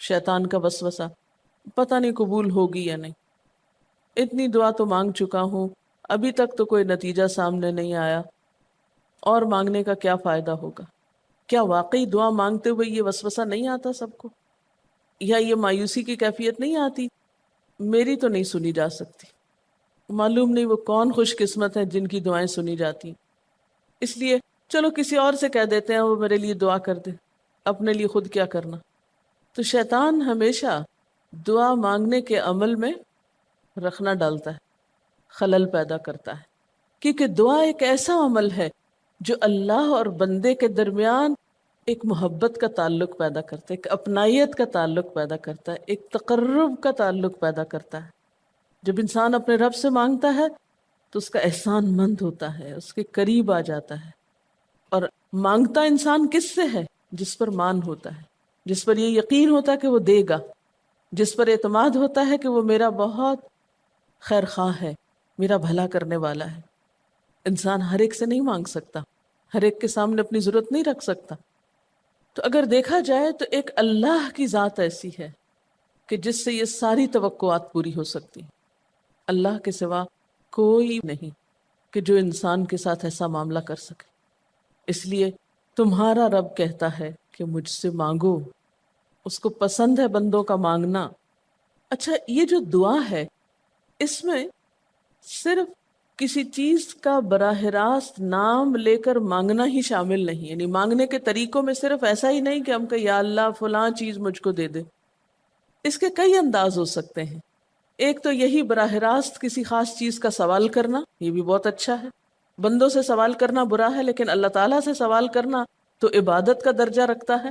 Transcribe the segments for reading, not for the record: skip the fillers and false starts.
شیطان کا وسوسہ، پتہ نہیں قبول ہوگی یا نہیں، اتنی دعا تو مانگ چکا ہوں، ابھی تک تو کوئی نتیجہ سامنے نہیں آیا، اور مانگنے کا کیا فائدہ ہوگا؟ کیا واقعی دعا مانگتے ہوئے یہ وسوسہ نہیں آتا سب کو؟ یا یہ مایوسی کی کیفیت نہیں آتی؟ میری تو نہیں سنی جا سکتی، معلوم نہیں وہ کون خوش قسمت ہیں جن کی دعائیں سنی جاتی، اس لیے چلو کسی اور سے کہہ دیتے ہیں وہ میرے لیے دعا کر دے، اپنے لیے خود کیا کرنا۔ تو شیطان ہمیشہ دعا مانگنے کے عمل میں رخنا ڈالتا ہے، خلل پیدا کرتا ہے، کیونکہ دعا ایک ایسا عمل ہے جو اللہ اور بندے کے درمیان ایک محبت کا تعلق پیدا کرتا ہے، ایک اپنائیت کا تعلق پیدا کرتا ہے، ایک تقرب کا تعلق پیدا کرتا ہے۔ جب انسان اپنے رب سے مانگتا ہے تو اس کا احسان مند ہوتا ہے، اس کے قریب آ جاتا ہے۔ اور مانگتا انسان کس سے ہے؟ جس پر مان ہوتا ہے، جس پر یہ یقین ہوتا ہے کہ وہ دے گا، جس پر اعتماد ہوتا ہے کہ وہ میرا بہت خیر خواہ ہے، میرا بھلا کرنے والا ہے۔ انسان ہر ایک سے نہیں مانگ سکتا، ہر ایک کے سامنے اپنی ضرورت نہیں رکھ سکتا۔ تو اگر دیکھا جائے تو ایک اللہ کی ذات ایسی ہے کہ جس سے یہ ساری توقعات پوری ہو سکتی ہیں۔ اللہ کے سوا کوئی نہیں کہ جو انسان کے ساتھ ایسا معاملہ کر سکے۔ اس لیے تمہارا رب کہتا ہے کہ مجھ سے مانگو، اس کو پسند ہے بندوں کا مانگنا۔ اچھا، یہ جو دعا ہے اس میں صرف کسی چیز کا براہ راست نام لے کر مانگنا ہی شامل نہیں، یعنی مانگنے کے طریقوں میں صرف ایسا ہی نہیں کہ ہم کہ یا اللہ فلاں چیز مجھ کو دے دے۔ اس کے کئی انداز ہو سکتے ہیں۔ ایک تو یہی براہ راست کسی خاص چیز کا سوال کرنا، یہ بھی بہت اچھا ہے۔ بندوں سے سوال کرنا برا ہے، لیکن اللہ تعالیٰ سے سوال کرنا تو عبادت کا درجہ رکھتا ہے۔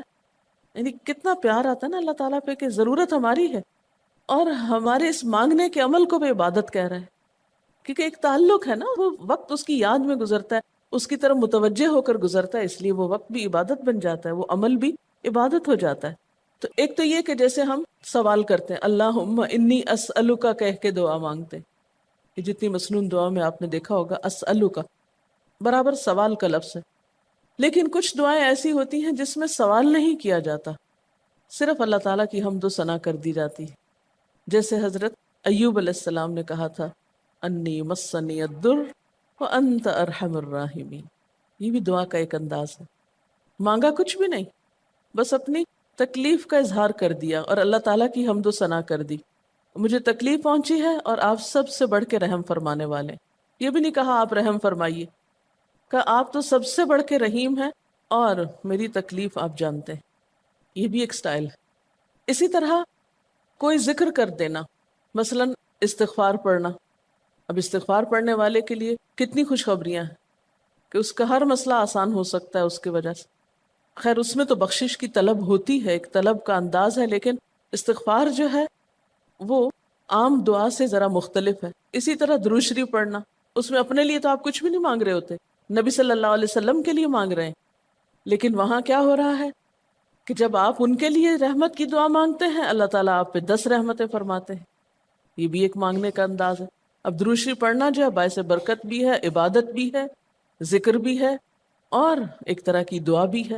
یعنی کتنا پیار آتا ہے نا اللہ تعالیٰ پہ کہ ضرورت ہماری ہے اور ہمارے اس مانگنے کے عمل کو بھی عبادت کہہ رہا ہے، کیونکہ ایک تعلق ہے نا، وہ وقت اس کی یاد میں گزرتا ہے، اس کی طرف متوجہ ہو کر گزرتا ہے، اس لیے وہ وقت بھی عبادت بن جاتا ہے، وہ عمل بھی عبادت ہو جاتا ہے۔ تو ایک تو یہ کہ جیسے ہم سوال کرتے ہیں اللہم انی اسألک کہہ کے دعا مانگتے ہیں، یہ جتنی مسنون دعا میں آپ نے دیکھا ہوگا اسألک برابر سوال کا لفظ ہے۔ لیکن کچھ دعائیں ایسی ہوتی ہیں جس میں سوال نہیں کیا جاتا، صرف اللہ تعالیٰ کی حمد و ثنا کر دی جاتی ہے۔ جیسے حضرت ایوب علیہ السلام نے کہا تھا انی مسنی الضر وانت ارحم الراحمین، یہ بھی دعا کا ایک انداز ہے۔ مانگا کچھ بھی نہیں، بس اپنی تکلیف کا اظہار کر دیا اور اللہ تعالیٰ کی حمد و ثنا کر دی، مجھے تکلیف پہنچی ہے اور آپ سب سے بڑھ کے رحم فرمانے والے ہیں۔ یہ بھی نہیں کہا آپ رحم فرمائیے، کہا آپ تو سب سے بڑھ کے رحیم ہیں اور میری تکلیف آپ جانتے ہیں، یہ بھی ایک سٹائل ہے۔ اسی طرح کوئی ذکر کر دینا، مثلا استغفار پڑھنا۔ اب استغفار پڑھنے والے کے لیے کتنی خوشخبریاں ہیں کہ اس کا ہر مسئلہ آسان ہو سکتا ہے اس کی وجہ سے۔ خیر اس میں تو بخشش کی طلب ہوتی ہے، ایک طلب کا انداز ہے، لیکن استغفار جو ہے وہ عام دعا سے ذرا مختلف ہے۔ اسی طرح درود شریف پڑھنا، اس میں اپنے لیے تو آپ کچھ بھی نہیں مانگ رہے ہوتے، نبی صلی اللہ علیہ وسلم کے لیے مانگ رہے ہیں، لیکن وہاں کیا ہو رہا ہے کہ جب آپ ان کے لیے رحمت کی دعا مانگتے ہیں اللہ تعالیٰ آپ پہ 10 رحمتیں فرماتے ہیں۔ یہ بھی ایک مانگنے کا انداز ہے۔ اب درود شریف پڑھنا جو ہے باعث برکت بھی ہے، عبادت بھی ہے، ذکر بھی ہے اور ایک طرح کی دعا بھی ہے۔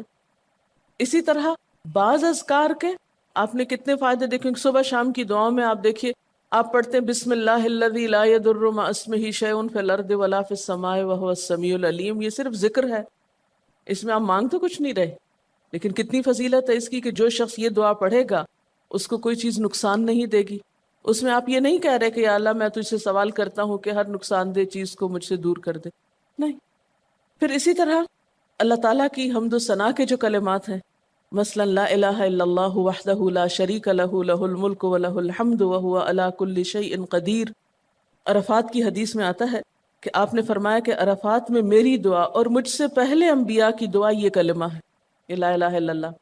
اسی طرح بعض اذکار کے آپ نے کتنے فائدے دیکھیں، صبح شام کی دعاؤں میں آپ دیکھیے آپ پڑھتے ہیں بسم اللہ الذی لا یضر مع اسمہ شیء فی الارض ولا فی السماء وہو السمیع العلیم، یہ صرف ذکر ہے، اس میں آپ مانگ تو کچھ نہیں رہے، لیکن کتنی فضیلت ہے اس کی کہ جو شخص یہ دعا پڑھے گا اس کو کوئی چیز نقصان نہیں دے گی۔ اس میں آپ یہ نہیں کہہ رہے کہ یا اللہ میں تجھ سے سوال کرتا ہوں کہ ہر نقصان دہ چیز کو مجھ سے دور کر دے، نہیں۔ پھر اسی طرح اللہ تعالیٰ کی حمد و ثنا کے جو کلمات ہیں، مثلا لا الہ الا اللہ وحدہ لا شریک لہ لہ الملک ولہ الحمد وہو علی کل شیء قدیر۔ عرفات کی حدیث میں آتا ہے کہ آپ نے فرمایا کہ عرفات میں میری دعا اور مجھ سے پہلے انبیاء کی دعا یہ کلمہ ہے، یہ لا الہ الا اللہ۔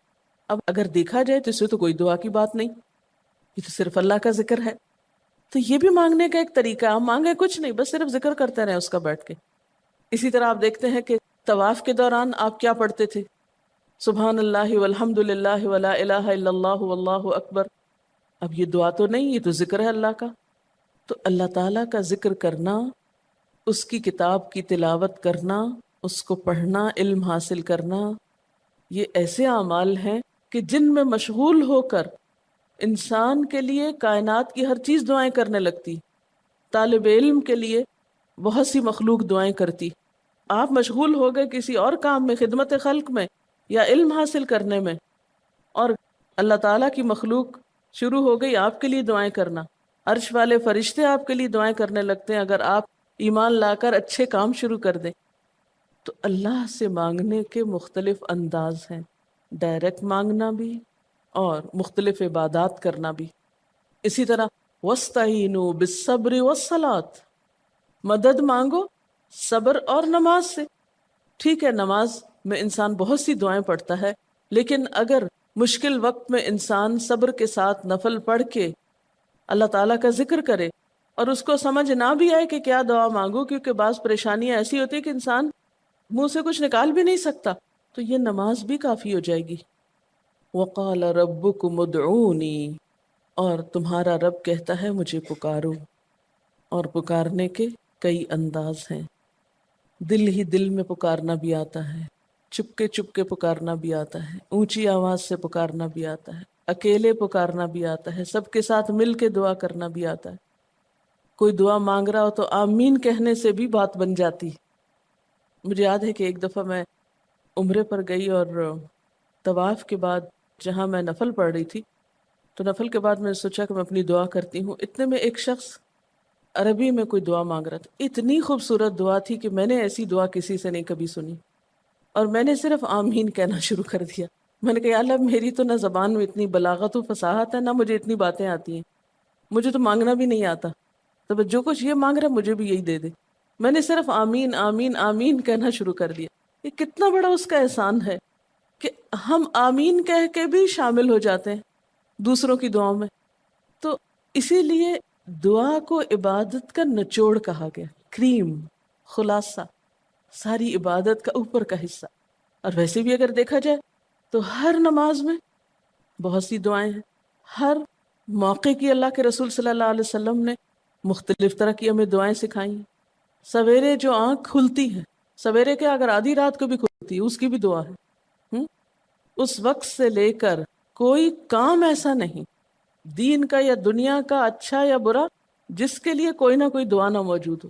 اب اگر دیکھا جائے تو اس سے تو کوئی دعا کی بات نہیں، یہ تو صرف اللہ کا ذکر ہے۔ تو یہ بھی مانگنے کا ایک طریقہ، ہم مانگے کچھ نہیں، بس صرف ذکر کرتے رہیں اس کا بیٹھ کے۔ اسی طرح آپ دیکھتے ہیں کہ طواف کے دوران آپ کیا پڑھتے تھے، سبحان اللہ والحمد للہ ولا الہ الا اللہ واللہ اکبر۔ اب یہ دعا تو نہیں، یہ تو ذکر ہے اللہ کا۔ تو اللہ تعالیٰ کا ذکر کرنا، اس کی کتاب کی تلاوت کرنا، اس کو پڑھنا، علم حاصل کرنا، یہ ایسے اعمال ہیں کہ جن میں مشغول ہو کر انسان کے لیے کائنات کی ہر چیز دعائیں کرنے لگتی، طالب علم کے لیے بہت سی مخلوق دعائیں کرتی. آپ مشغول ہو گئے کسی اور کام میں، خدمت خلق میں یا علم حاصل کرنے میں، اور اللہ تعالیٰ کی مخلوق شروع ہو گئی آپ کے لیے دعائیں کرنا. عرش والے فرشتے آپ کے لیے دعائیں کرنے لگتے ہیں اگر آپ ایمان لا کر اچھے کام شروع کر دیں. تو اللہ سے مانگنے کے مختلف انداز ہیں، ڈائریکٹ مانگنا بھی اور مختلف عبادات کرنا بھی. اسی طرح وَاسْتَعِینُوا بِالصَّبْرِ وَالصَّلَاةِ، مدد مانگو صبر اور نماز سے. ٹھیک ہے، نماز میں انسان بہت سی دعائیں پڑھتا ہے، لیکن اگر مشکل وقت میں انسان صبر کے ساتھ نفل پڑھ کے اللہ تعالیٰ کا ذکر کرے اور اس کو سمجھ نہ بھی آئے کہ کیا دعا مانگو، کیونکہ بعض پریشانیاں ایسی ہوتی ہیں کہ انسان منہ سے کچھ نکال بھی نہیں سکتا، تو یہ نماز بھی کافی ہو جائے گی. وَقَالَ رَبُّكُمُ ادْعُونِي، اور تمہارا رب کہتا ہے مجھے پکارو. اور پکارنے کے کئی انداز ہیں. دل ہی دل میں پکارنا بھی آتا ہے، چپ کے پکارنا بھی آتا ہے، اونچی آواز سے پکارنا بھی آتا ہے، اکیلے پکارنا بھی آتا ہے، سب کے ساتھ مل کے دعا کرنا بھی آتا ہے. کوئی دعا مانگ رہا ہو تو آمین کہنے سے بھی بات بن جاتی. مجھے یاد ہے کہ ایک دفعہ میں عمرے پر گئی اور طواف کے بعد جہاں میں نفل پڑھ رہی تھی، تو نفل کے بعد میں نے سوچا کہ میں اپنی دعا کرتی ہوں. اتنے میں ایک شخص عربی میں کوئی دعا مانگ رہا تھا. اتنی خوبصورت دعا تھی کہ میں نے ایسی دعا کسی سے نہیں کبھی سنی، اور میں نے صرف آمین کہنا شروع کر دیا. میں نے کہا یا اللہ، میری تو نہ زبان میں اتنی بلاغت و فصاحت ہے، نہ مجھے اتنی باتیں آتی ہیں، مجھے تو مانگنا بھی نہیں آتا، تو بس جو کچھ یہ مانگ رہا ہے مجھے بھی یہی دے دے. میں نے صرف آمین آمین آمین کہنا شروع کر دیا. یہ کتنا بڑا اس کا احسان ہے کہ ہم آمین کہہ کے بھی شامل ہو جاتے ہیں دوسروں کی دعاؤں میں. تو اسی لیے دعا کو عبادت کا نچوڑ کہا گیا، کریم، خلاصہ، ساری عبادت کا اوپر کا حصہ. اور ویسے بھی اگر دیکھا جائے تو ہر نماز میں بہت سی دعائیں ہیں. ہر موقع کی اللہ کے رسول صلی اللہ علیہ وسلم نے مختلف طرح کی ہمیں دعائیں سکھائی ہیں. سویرے جو آنکھ کھلتی ہے، سویرے کے اگر آدھی رات کو بھی کھلتی ہے، اس کی بھی دعا ہے. اس وقت سے لے کر کوئی کام ایسا نہیں دین کا یا دنیا کا، اچھا یا برا، جس کے لیے کوئی نہ کوئی دعا نہ موجود ہو.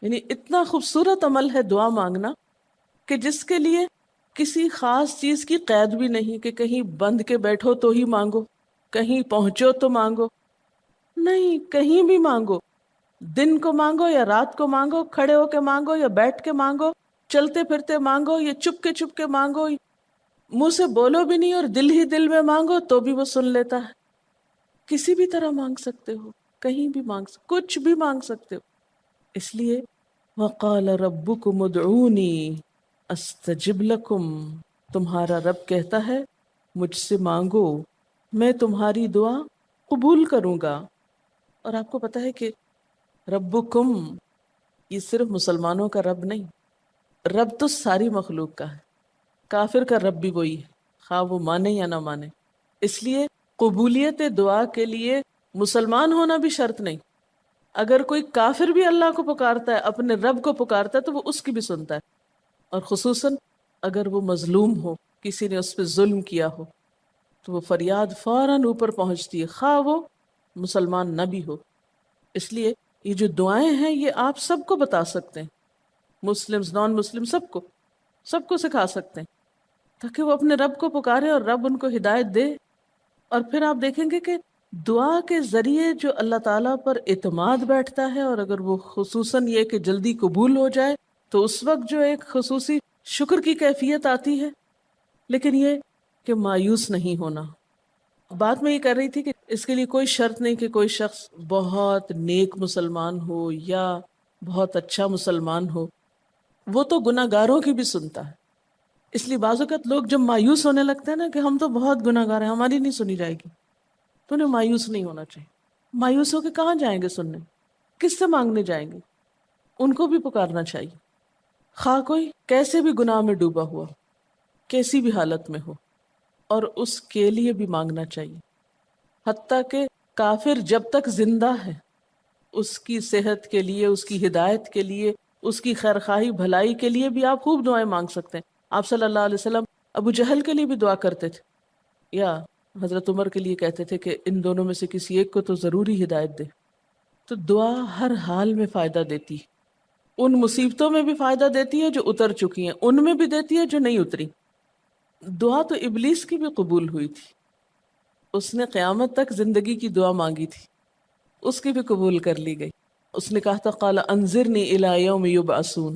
یعنی اتنا خوبصورت عمل ہے دعا مانگنا کہ جس کے لیے کسی خاص چیز کی قید بھی نہیں کہ کہیں بند کے بیٹھو تو ہی مانگو، کہیں پہنچو تو مانگو. نہیں، کہیں بھی مانگو، دن کو مانگو یا رات کو مانگو، کھڑے ہو کے مانگو یا بیٹھ کے مانگو، چلتے پھرتے مانگو یا چپ کے مانگو، منہ سے بولو بھی نہیں اور دل ہی دل میں مانگو تو بھی وہ سن لیتا ہے. کسی بھی طرح مانگ سکتے ہو، کہیں بھی مانگ سکتے، کچھ بھی مانگ سکتے ہو. اس لیے وَقَالَ رَبُّكُمُ ادْعُونِي أَسْتَجِبْ لَكُمْ، تمہارا رب کہتا ہے مجھ سے مانگو، میں تمہاری دعا قبول کروں گا. اور آپ کو پتہ ہے کہ ربکم یہ صرف مسلمانوں کا رب نہیں، رب تو ساری مخلوق کا ہے. کافر کا رب بھی وہی ہے، خواہ وہ مانے یا نہ مانے. اس لیے قبولیت دعا کے لیے مسلمان ہونا بھی شرط نہیں. اگر کوئی کافر بھی اللہ کو پکارتا ہے، اپنے رب کو پکارتا ہے، تو وہ اس کی بھی سنتا ہے. اور خصوصاً اگر وہ مظلوم ہو، کسی نے اس پہ ظلم کیا ہو، تو وہ فریاد فوراً اوپر پہنچتی ہے، خواہ وہ مسلمان نہ بھی ہو. اس لیے یہ جو دعائیں ہیں یہ آپ سب کو بتا سکتے ہیں، مسلمز، نان مسلم، سب کو سکھا سکتے ہیں، تاکہ وہ اپنے رب کو پکارے اور رب ان کو ہدایت دے. اور پھر آپ دیکھیں گے کہ دعا کے ذریعے جو اللہ تعالیٰ پر اعتماد بیٹھتا ہے، اور اگر وہ خصوصاً یہ کہ جلدی قبول ہو جائے، تو اس وقت جو ایک خصوصی شکر کی کیفیت آتی ہے. لیکن یہ کہ مایوس نہیں ہونا. بات میں یہ کر رہی تھی کہ اس کے لیے کوئی شرط نہیں کہ کوئی شخص بہت نیک مسلمان ہو یا بہت اچھا مسلمان ہو، وہ تو گناہ گاروں کی بھی سنتا ہے. اس لیے بعض اوقات لوگ جب مایوس ہونے لگتے ہیں نا کہ ہم تو بہت گناہ گار ہیں، ہماری نہیں سنی جائے گی، تو انہیں مایوس نہیں ہونا چاہیے. مایوس ہو کے کہاں جائیں گے سننے؟ کس سے مانگنے جائیں گے؟ ان کو بھی پکارنا چاہیے، خواہ کوئی کیسے بھی گناہ میں ڈوبا ہوا، کیسی بھی حالت میں ہو، اور اس کے لیے بھی مانگنا چاہیے. حتیٰ کہ کافر جب تک زندہ ہے، اس کی صحت کے لیے، اس کی ہدایت کے لیے، اس کی خیرخواہی بھلائی کے لیے بھی آپ خوب دعائیں مانگ سکتے ہیں. آپ صلی اللہ علیہ وسلم ابو جہل کے لیے بھی دعا کرتے تھے، یا حضرت عمر کے لیے کہتے تھے کہ ان دونوں میں سے کسی ایک کو تو ضروری ہدایت دے. تو دعا ہر حال میں فائدہ دیتی، ان مصیبتوں میں بھی فائدہ دیتی ہے جو اتر چکی ہیں، ان میں بھی دیتی ہے جو نہیں اتری. دعا تو ابلیس کی بھی قبول ہوئی تھی، اس نے قیامت تک زندگی کی دعا مانگی تھی، اس کی بھی قبول کر لی گئی. اس نے کہا تھا قال انظرنی الی یوم یبعثون،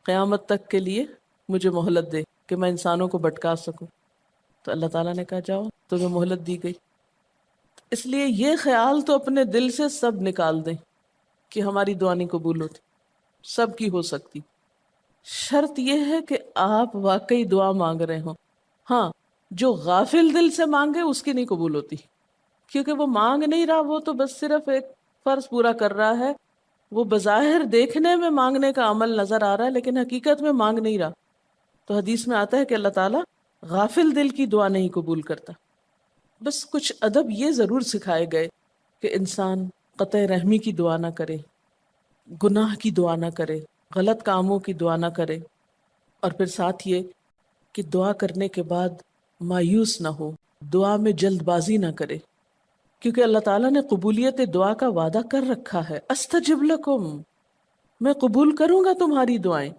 قیامت تک کے لیے مجھے مہلت دے کہ میں انسانوں کو بھٹکا سکوں. تو اللہ تعالیٰ نے کہا جاؤ، تمہیں مہلت دی گئی. اس لیے یہ خیال تو اپنے دل سے سب نکال دیں کہ ہماری دعا نہیں قبول ہوتی، سب کی ہو سکتی. شرط یہ ہے کہ آپ واقعی دعا مانگ رہے ہوں. ہاں، جو غافل دل سے مانگے اس کی نہیں قبول ہوتی، کیونکہ وہ مانگ نہیں رہا، وہ تو بس صرف ایک فرض پورا کر رہا ہے. وہ بظاہر دیکھنے میں مانگنے کا عمل نظر آ رہا ہے لیکن حقیقت میں مانگ نہیں رہا. تو حدیث میں آتا ہے کہ اللہ تعالیٰ غافل دل کی دعا نہیں قبول کرتا. بس کچھ ادب یہ ضرور سکھائے گئے کہ انسان قطع رحمی کی دعا نہ کرے، گناہ کی دعا نہ کرے، غلط کاموں کی دعا نہ کرے، اور پھر ساتھ یہ کہ دعا کرنے کے بعد مایوس نہ ہو، دعا میں جلد بازی نہ کرے، کیونکہ اللہ تعالیٰ نے قبولیت دعا کا وعدہ کر رکھا ہے. استجب لکم، میں قبول کروں گا تمہاری دعائیں.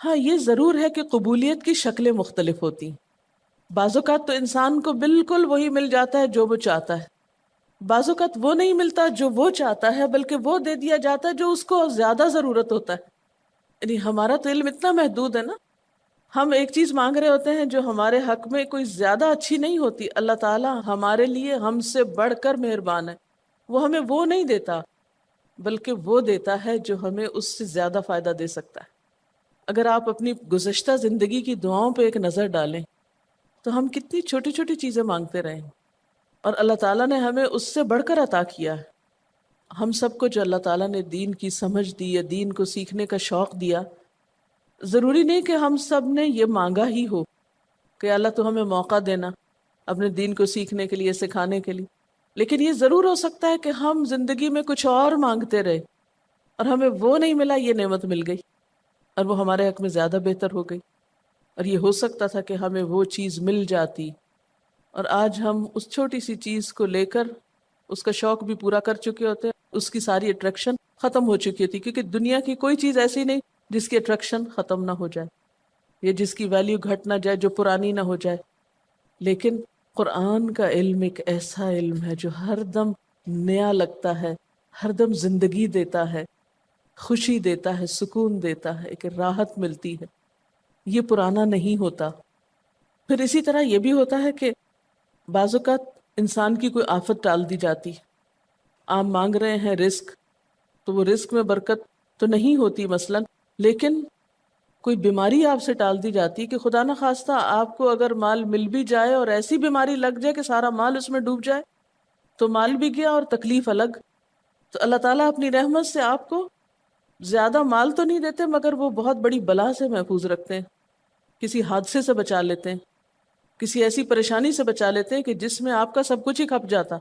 ہاں، یہ ضرور ہے کہ قبولیت کی شکلیں مختلف ہوتی ہیں. بعض اوقات تو انسان کو بالکل وہی مل جاتا ہے جو وہ چاہتا ہے، بعض اوقات وہ نہیں ملتا جو وہ چاہتا ہے، بلکہ وہ دے دیا جاتا ہے جو اس کو زیادہ ضرورت ہوتا ہے. یعنی ہمارا تو علم اتنا محدود ہے نا، ہم ایک چیز مانگ رہے ہوتے ہیں جو ہمارے حق میں کوئی زیادہ اچھی نہیں ہوتی. اللہ تعالیٰ ہمارے لیے ہم سے بڑھ کر مہربان ہے، وہ ہمیں وہ نہیں دیتا بلکہ وہ دیتا ہے جو ہمیں اس سے زیادہ فائدہ دے سکتا ہے. اگر آپ اپنی گزشتہ زندگی کی دعاؤں پہ ایک نظر ڈالیں تو ہم کتنی چھوٹی چھوٹی چیزیں مانگتے رہے ہیں، اور اللہ تعالیٰ نے ہمیں اس سے بڑھ کر عطا کیا ہے. ہم سب کو جو اللہ تعالیٰ نے دین کی سمجھ دی یا دین کو سیکھنے کا شوق دیا، ضروری نہیں کہ ہم سب نے یہ مانگا ہی ہو کہ اللہ تو ہمیں موقع دینا اپنے دین کو سیکھنے کے لیے، سکھانے کے لیے. لیکن یہ ضرور ہو سکتا ہے کہ ہم زندگی میں کچھ اور مانگتے رہے اور ہمیں وہ نہیں ملا، یہ نعمت مل گئی اور وہ ہمارے حق میں زیادہ بہتر ہو گئی. اور یہ ہو سکتا تھا کہ ہمیں وہ چیز مل جاتی اور آج ہم اس چھوٹی سی چیز کو لے کر اس کا شوق بھی پورا کر چکے ہوتے، اس کی ساری اٹریکشن ختم ہو چکی ہوتی، کیونکہ دنیا کی کوئی چیز ایسی نہیں جس کی اٹریکشن ختم نہ ہو جائے یا جس کی ویلیو گھٹ نہ جائے، جو پرانی نہ ہو جائے. لیکن قرآن کا علم ایک ایسا علم ہے جو ہر دم نیا لگتا ہے، ہر دم زندگی دیتا ہے، خوشی دیتا ہے، سکون دیتا ہے، ایک راحت ملتی ہے. یہ پرانا نہیں ہوتا. پھر اسی طرح یہ بھی ہوتا ہے کہ بعض اوقات انسان کی کوئی آفت ٹال دی جاتی. آپ مانگ رہے ہیں رزق، تو وہ رزق میں برکت تو نہیں ہوتی مثلا، لیکن کوئی بیماری آپ سے ٹال دی جاتی کہ خدا نہ خواستہ آپ کو اگر مال مل بھی جائے اور ایسی بیماری لگ جائے کہ سارا مال اس میں ڈوب جائے، تو مال بھی گیا اور تکلیف الگ. تو اللہ تعالیٰ اپنی رحمت سے آپ کو زیادہ مال تو نہیں دیتے، مگر وہ بہت بڑی بلا سے محفوظ رکھتے ہیں، کسی حادثے سے بچا لیتے ہیں، کسی ایسی پریشانی سے بچا لیتے ہیں کہ جس میں آپ کا سب کچھ ہی کھپ جاتا.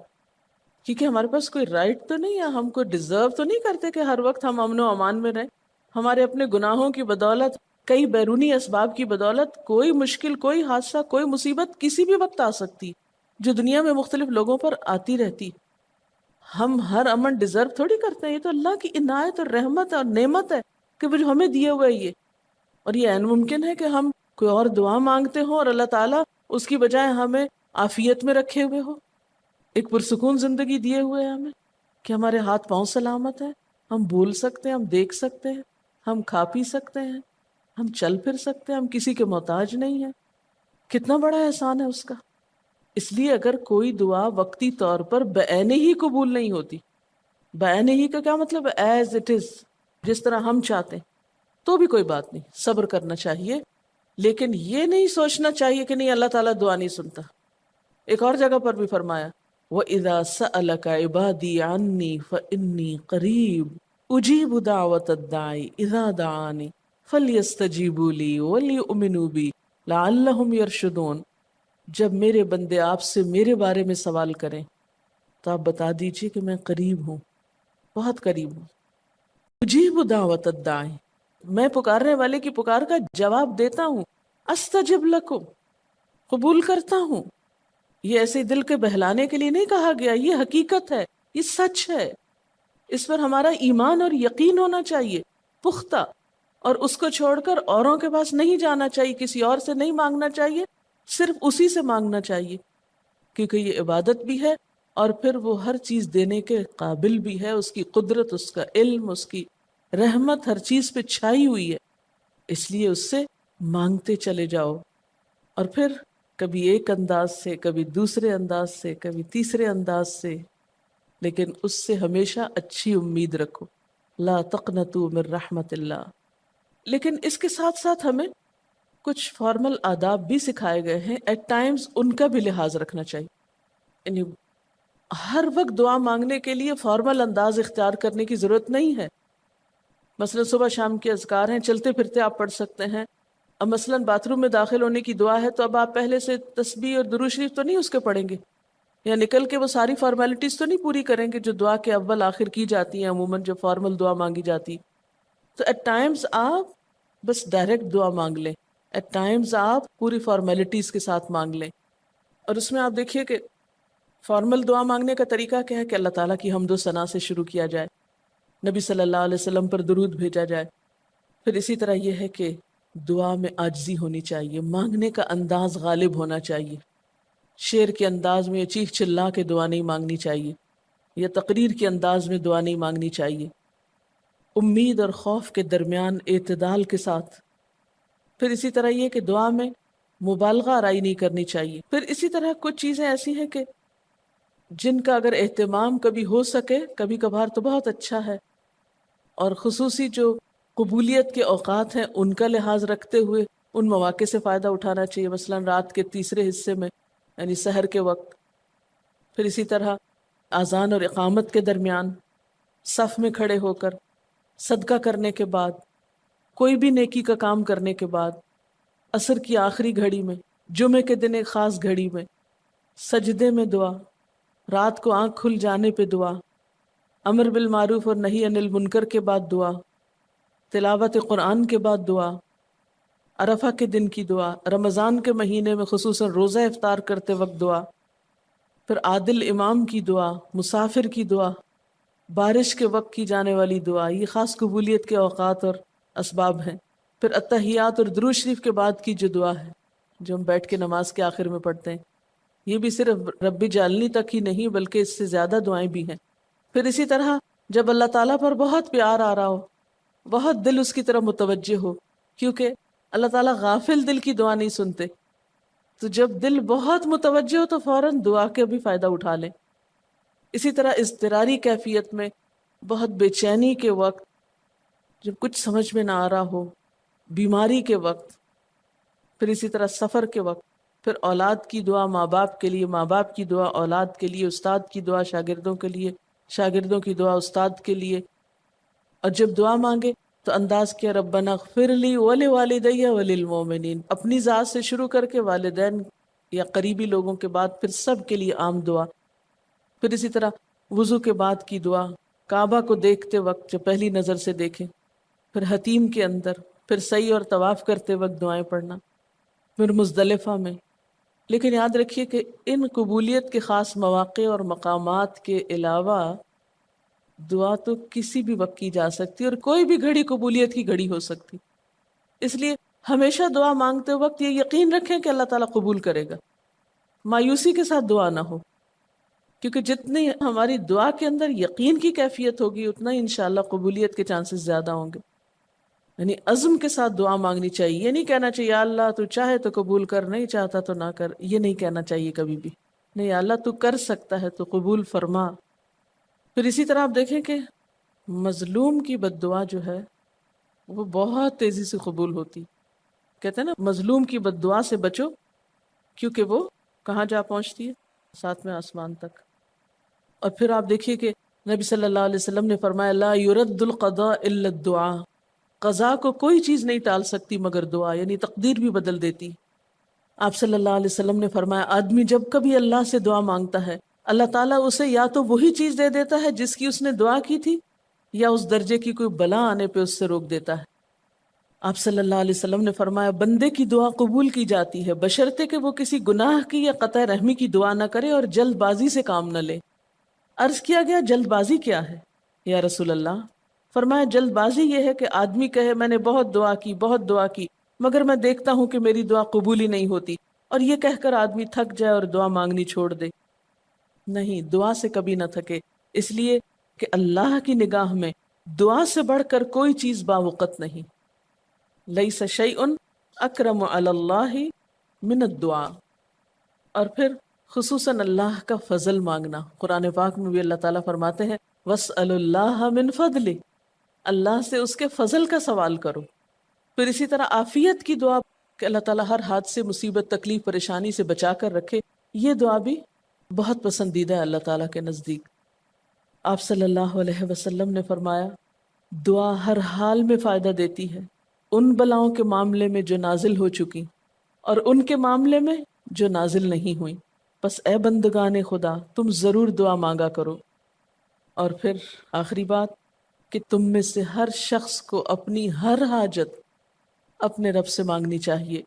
کیونکہ ہمارے پاس کوئی رائٹ تو نہیں ہے، ہم کو ڈیزرو تو نہیں کرتے کہ ہر وقت ہم امن و امان میں رہیں. ہمارے اپنے گناہوں کی بدولت، کئی بیرونی اسباب کی بدولت کوئی مشکل، کوئی حادثہ، کوئی مصیبت کسی بھی وقت آ سکتی جو دنیا میں مختلف لوگوں پر آتی رہتی. ہم ہر امن ڈیزرو تھوڑی کرتے ہیں، یہ تو اللہ کی عنایت اور رحمت اور نعمت ہے کہ وہ جو ہمیں دیے ہوئے یہ. اور یہ عین ممکن ہے کہ ہم کوئی اور دعا مانگتے ہوں اور اللہ تعالیٰ اس کی بجائے ہمیں عافیت میں رکھے ہوئے ہو، ایک پرسکون زندگی دیے ہوئے ہیں ہمیں، کہ ہمارے ہاتھ پاؤں سلامت ہیں، ہم بول سکتے ہیں، ہم دیکھ سکتے ہیں، ہم کھا پی سکتے ہیں، ہم چل پھر سکتے ہیں، ہم کسی کے محتاج نہیں ہیں. کتنا بڑا احسان ہے اس کا. اس لیے اگر کوئی دعا وقتی طور پر بعینہ ہی قبول نہیں ہوتی، بعینہ ہی کا کیا مطلب ہے؟ ایز اٹ از، جس طرح ہم چاہتے ہیں، تو بھی کوئی بات نہیں، صبر کرنا چاہیے. لیکن یہ نہیں سوچنا چاہیے کہ نہیں اللہ تعالیٰ دعا نہیں سنتا. ایک اور جگہ پر بھی فرمایا وَإِذَا سَأَلَكَ عِبَادِي عَنِّي فَإِنِّي قَرِيبٌ أُجِيبُ دَعْوَةَ الدَّاعِ إِذَا دَعَانِ فَلْيَسْتَجِيبُوا لِي وَلْيُؤْمِنُوا بِي لَعَلَّهُمْ يَرْشُدُونَ. جب میرے بندے آپ سے میرے بارے میں سوال کریں تو آپ بتا دیجئے کہ میں قریب ہوں، بہت قریب ہوں. اجیب دعوت الداعی، میں پکارنے والے کی پکار کا جواب دیتا ہوں. استجب لکم، قبول کرتا ہوں. یہ ایسے دل کے بہلانے کے لیے نہیں کہا گیا، یہ حقیقت ہے، یہ سچ ہے، اس پر ہمارا ایمان اور یقین ہونا چاہیے پختہ، اور اس کو چھوڑ کر اوروں کے پاس نہیں جانا چاہیے، کسی اور سے نہیں مانگنا چاہیے، صرف اسی سے مانگنا چاہیے، کیونکہ یہ عبادت بھی ہے اور پھر وہ ہر چیز دینے کے قابل بھی ہے، اس کی قدرت، اس کا علم، اس کی رحمت ہر چیز پہ چھائی ہوئی ہے، اس لیے اس سے مانگتے چلے جاؤ، اور پھر کبھی ایک انداز سے، کبھی دوسرے انداز سے، کبھی تیسرے انداز سے، لیکن اس سے ہمیشہ اچھی امید رکھو، لا تقنطوا من رحمت اللہ۔ لیکن اس کے ساتھ ساتھ ہمیں کچھ فارمل آداب بھی سکھائے گئے ہیں، ایٹ ٹائمز ان کا بھی لحاظ رکھنا چاہیے، یعنی ہر وقت دعا مانگنے کے لیے فارمل انداز اختیار کرنے کی ضرورت نہیں ہے۔ مثلا صبح شام کے اذکار ہیں، چلتے پھرتے آپ پڑھ سکتے ہیں۔ اب مثلا باتھ روم میں داخل ہونے کی دعا ہے تو اب آپ پہلے سے تسبیح اور درود شریف تو نہیں اس کے پڑھیں گے، یا نکل کے وہ ساری فارمیلٹیز تو نہیں پوری کریں گے جو دعا کے اول آخر کی جاتی ہیں عموماً جو فارمل دعا مانگی جاتی۔ تو ایٹ ٹائمز آپ بس ڈائریکٹ دعا مانگ لیں، ایٹ ٹائمز آپ پوری فارمیلٹیز کے ساتھ مانگ لیں، اور اس میں آپ دیکھیے کہ فارمل دعا مانگنے کا طریقہ کیا ہے کہ اللہ تعالیٰ کی حمد و ثنا سے شروع کیا جائے، نبی صلی اللہ علیہ وسلم پر درود بھیجا جائے، پھر اسی طرح یہ ہے کہ دعا میں عاجزی ہونی چاہیے، مانگنے کا انداز غالب ہونا چاہیے، شعر کے انداز میں چیخ چلا کے دعا نہیں مانگنی چاہیے، یا تقریر کے انداز میں دعا نہیں مانگنی چاہیے، امید اور خوف کے درمیان اعتدال کے ساتھ۔ پھر اسی طرح یہ کہ دعا میں مبالغہ آرائی نہیں کرنی چاہیے۔ پھر اسی طرح کچھ چیزیں ایسی ہیں کہ جن کا اگر اہتمام کبھی ہو سکے، کبھی کبھار تو بہت اچھا ہے، اور خصوصی جو قبولیت کے اوقات ہیں ان کا لحاظ رکھتے ہوئے ان مواقع سے فائدہ اٹھانا چاہیے، مثلا رات کے تیسرے حصے میں یعنی سحر کے وقت، پھر اسی طرح اذان اور اقامت کے درمیان، صف میں کھڑے ہو کر، صدقہ کرنے کے بعد، کوئی بھی نیکی کا کام کرنے کے بعد، عصر کی آخری گھڑی میں، جمعے کے دن ایک خاص گھڑی میں، سجدے میں دعا، رات کو آنکھ کھل جانے پہ دعا، امر بالمعروف اور نہی عن المنکر کے بعد دعا، تلاوت قرآن کے بعد دعا، عرفہ کے دن کی دعا، رمضان کے مہینے میں خصوصاً روزہ افطار کرتے وقت دعا، پھر عادل امام کی دعا، مسافر کی دعا، بارش کے وقت کی جانے والی دعا، یہ خاص قبولیت کے اوقات اور اسباب ہیں۔ پھر اتحیات اور درود شریف کے بعد کی جو دعا ہے جو ہم بیٹھ کے نماز کے آخر میں پڑھتے ہیں، یہ بھی صرف رب جعلنی تک ہی نہیں بلکہ اس سے زیادہ دعائیں بھی ہیں۔ پھر اسی طرح جب اللہ تعالیٰ پر بہت پیار آ رہا ہو، بہت دل اس کی طرف متوجہ ہو، کیونکہ اللہ تعالیٰ غافل دل کی دعا نہیں سنتے، تو جب دل بہت متوجہ ہو تو فوراً دعا کے بھی فائدہ اٹھا لیں۔ اسی طرح اضطراری کیفیت میں، بہت بے چینی کے وقت، جب کچھ سمجھ میں نہ آ رہا ہو، بیماری کے وقت، پھر اسی طرح سفر کے وقت، پھر اولاد کی دعا ماں باپ کے لیے، ماں باپ کی دعا اولاد کے لیے، استاد کی دعا شاگردوں کے لیے، شاگردوں کی دعا استاد کے لیے، اور جب دعا مانگے تو انداز کیا ربنا اغفر لی ولوالدی وللمؤمنین، اپنی ذات سے شروع کر کے والدین یا قریبی لوگوں کے بعد پھر سب کے لیے عام دعا۔ پھر اسی طرح وضو کے بعد کی دعا، کعبہ کو دیکھتے وقت جو پہلی نظر سے دیکھیں، پھر حتیم کے اندر، پھر سعی اور طواف کرتے وقت دعائیں پڑھنا، پھر مزدلفہ میں۔ لیکن یاد رکھیے کہ ان قبولیت کے خاص مواقع اور مقامات کے علاوہ دعا تو کسی بھی وقت کی جا سکتی اور کوئی بھی گھڑی قبولیت کی گھڑی ہو سکتی، اس لیے ہمیشہ دعا مانگتے وقت یہ یقین رکھیں کہ اللہ تعالیٰ قبول کرے گا، مایوسی کے ساتھ دعا نہ ہو، کیونکہ جتنی ہماری دعا کے اندر یقین کی کیفیت ہوگی اتنا ہی انشاءاللہ قبولیت کے چانسز زیادہ ہوں گے۔ یعنی عزم کے ساتھ دعا مانگنی چاہیے، یہ نہیں کہنا چاہیے یا اللہ تو چاہے تو قبول کر، نہیں چاہتا تو نہ کر، یہ نہیں کہنا چاہیے کبھی بھی، نہیں یا اللہ تو کر سکتا ہے تو قبول فرما۔ پھر اسی طرح آپ دیکھیں کہ مظلوم کی بد دعا جو ہے وہ بہت تیزی سے قبول ہوتی، کہتے ہیں نا مظلوم کی بد دعا سے بچو کیونکہ وہ کہاں جا پہنچتی ہے؟ ساتویں آسمان تک۔ اور پھر آپ دیکھیے کہ نبی صلی اللہ علیہ وسلم نے فرمایا لا يرد القضاء الا الدعاء، قضاء کو کوئی چیز نہیں ٹال سکتی مگر دعا، یعنی تقدیر بھی بدل دیتی۔ آپ صلی اللہ علیہ وسلم نے فرمایا آدمی جب کبھی اللہ سے دعا مانگتا ہے اللہ تعالیٰ اسے یا تو وہی چیز دے دیتا ہے جس کی اس نے دعا کی تھی، یا اس درجے کی کوئی بلا آنے پہ اس سے روک دیتا ہے۔ آپ صلی اللہ علیہ وسلم نے فرمایا بندے کی دعا قبول کی جاتی ہے بشرطے کہ وہ کسی گناہ کی یا قطع رحمی کی دعا نہ کرے اور جلد بازی سے کام نہ لے۔ عرض کیا گیا جلد بازی کیا ہے یا رسول اللہ؟ فرمایا جلد بازی یہ ہے کہ آدمی کہے میں نے بہت دعا کی مگر میں دیکھتا ہوں کہ میری دعا قبول ہی نہیں ہوتی، اور یہ کہہ کر آدمی تھک جائے اور دعا مانگنی چھوڑ دے۔ نہیں، دعا سے کبھی نہ تھکے، اس لیے کہ اللہ کی نگاہ میں دعا سے بڑھ کر کوئی چیز باوقت نہیں۔ لیس شیء اکرم علی اللہ من الدعاء۔ اور پھر خصوصاً اللہ کا فضل مانگنا، قرآن پاک میں بھی اللہ تعالیٰ فرماتے ہیں وَاسْأَلُوا اللَّهَ مِنْ فَضْلِهِ، اللہ سے اس کے فضل کا سوال کرو۔ پھر اسی طرح عافیت کی دعا کہ اللہ تعالیٰ ہر حادثے مصیبت تکلیف پریشانی سے بچا کر رکھے، یہ دعا بھی بہت پسندیدہ ہے اللہ تعالیٰ کے نزدیک۔ آپ صلی اللہ علیہ وسلم نے فرمایا دعا ہر حال میں فائدہ دیتی ہے، ان بلاؤں کے معاملے میں جو نازل ہو چکی اور ان کے معاملے میں جو نازل نہیں ہوئی، بس اے بندگان خدا تم ضرور دعا مانگا کرو۔ اور پھر آخری بات کہ تم میں سے ہر شخص کو اپنی ہر حاجت اپنے رب سے مانگنی چاہیے،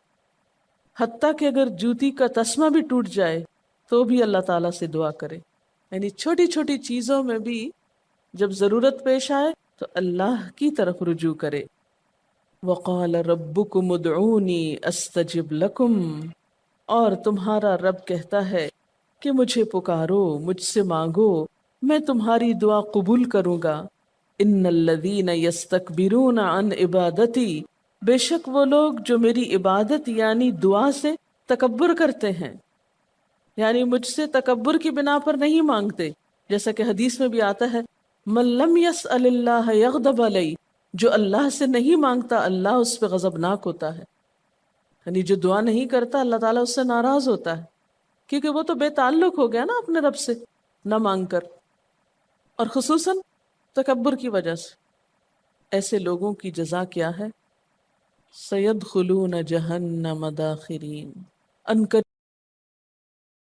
حتیٰ کہ اگر جوتی کا تسمہ بھی ٹوٹ جائے تو بھی اللہ تعالیٰ سے دعا کرے، یعنی چھوٹی چھوٹی چیزوں میں بھی جب ضرورت پیش آئے تو اللہ کی طرف رجوع کرے۔ وَقَالَ رَبُّكُمُ ادْعُونِي أَسْتَجِبْ لَكُمْ، اور تمہارا رب کہتا ہے کہ مجھے پکارو، مجھ سے مانگو، میں تمہاری دعا قبول کروں گا۔ ان الذین یستکبرون عن عبادتی، بے شک وہ لوگ جو میری عبادت یعنی دعا سے تکبر کرتے ہیں، یعنی مجھ سے تکبر کی بنا پر نہیں مانگتے، جیسا کہ حدیث میں بھی آتا ہے من لم یسأل اللہ یغضب علیہ، جو اللہ سے نہیں مانگتا اللہ اس پہ غضبناک ہوتا ہے، یعنی جو دعا نہیں کرتا اللہ تعالیٰ اس سے ناراض ہوتا ہے، کیونکہ وہ تو بے تعلق ہو گیا نا اپنے رب سے نہ مانگ کر، اور خصوصاً تکبر کی وجہ سے۔ ایسے لوگوں کی جزا کیا ہے؟ سیدخلون جہنم داخرین، ان